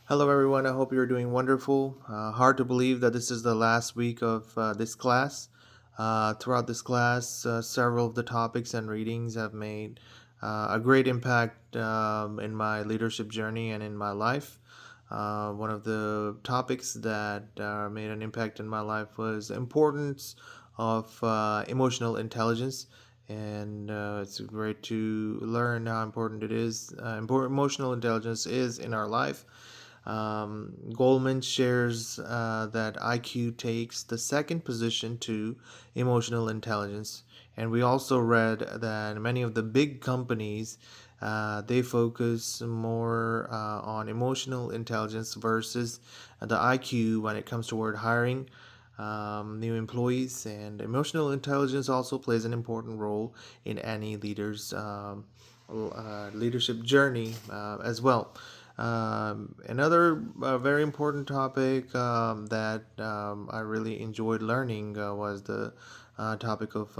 Hello, everyone. I hope you're doing wonderful. Hard to believe that this is the last week of this class. Throughout this class, several of the topics and readings have made a great impact in my leadership journey and in my life. One of the topics that made an impact in my life was the importance of emotional intelligence. And it's great to learn how important it is. Emotional intelligence is in our life. Goldman shares that IQ takes the second position to emotional intelligence. And we also read that many of the big companies they focus more on emotional intelligence versus the IQ when it comes toward hiring new employees. And emotional intelligence also plays an important role in any leader's leadership journey as well. Another very important topic that I really enjoyed learning was the topic of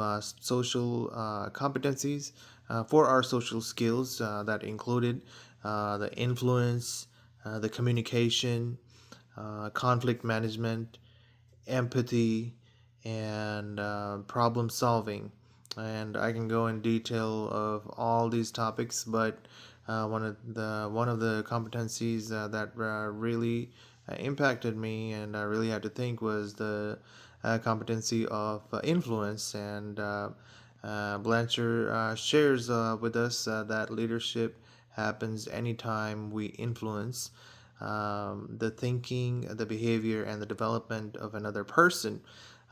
social competencies for our social skills that included the influence, the communication, conflict management, empathy, and problem solving. And I can go in detail of all these topics, but one of the competencies that really impacted me and I really had to think was the competency of influence. And Blanchard shares with us that leadership happens anytime we influence the thinking, the behavior, and the development of another person.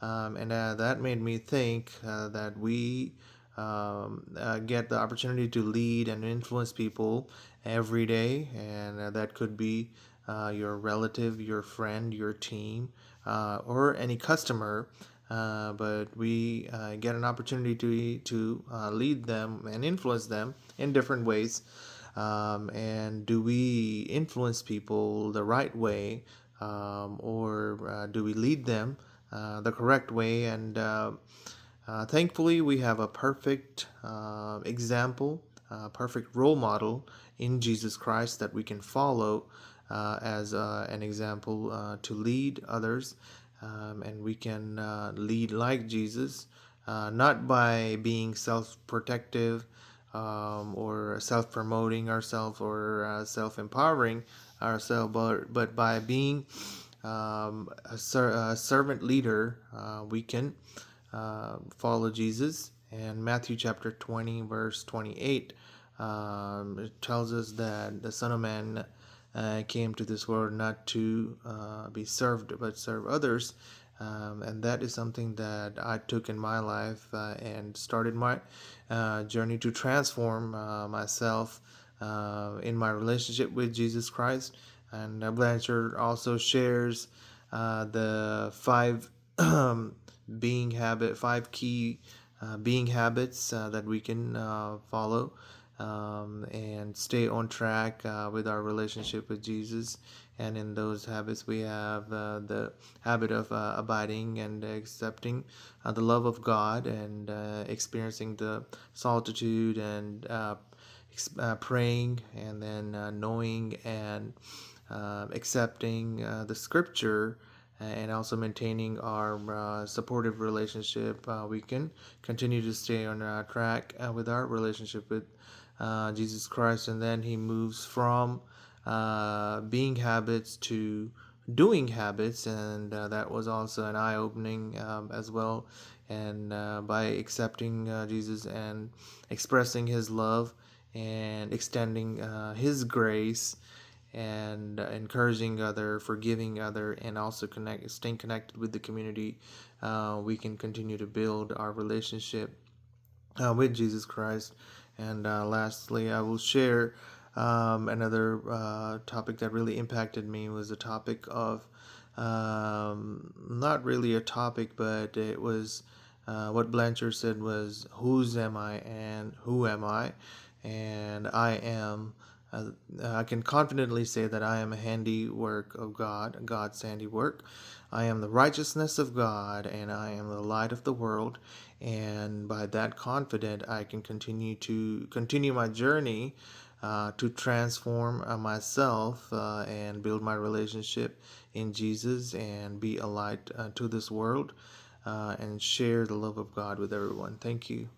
And that made me think that we get the opportunity to lead and influence people every day, and that could be your relative, your friend, your team, or any customer. But we get an opportunity to lead them and influence them in different ways. And do we influence people the right way, or do we lead them the correct way? And thankfully, we have a perfect example, perfect role model in Jesus Christ that we can follow as an example to lead others. And we can lead like Jesus, not by being self protective or self promoting ourselves or self empowering ourselves, but by being a servant leader, we can follow Jesus. And Matthew chapter 20, verse 28, it tells us that the Son of Man came to this world not to be served, but serve others. And that is something that I took in my life and started my journey to transform myself in my relationship with Jesus Christ. And Blanchard also shares the five key being habits that we can follow and stay on track with our relationship with Jesus. And in those habits, we have the habit of abiding and accepting the love of God and experiencing the solitude and praying, and then knowing and accepting the scripture, and also maintaining our supportive relationship. We can continue to stay on track with our relationship with Jesus Christ. And then he moves from being habits to doing habits, and that was also an eye opening as well. And by accepting Jesus and expressing his love and extending his grace and encouraging other, forgiving other, and also staying connected with the community, we can continue to build our relationship with Jesus Christ. And lastly, I will share another topic that really impacted me was a topic of not really a topic, but it was what Blanchard said was, "Whose am I and who am I?" And I can confidently say that I am a handiwork of God, God's handiwork. I am the righteousness of God, and I am the light of the world. And by that confident, I can continue my journey to transform myself and build my relationship in Jesus and be a light to this world and share the love of God with everyone. Thank you.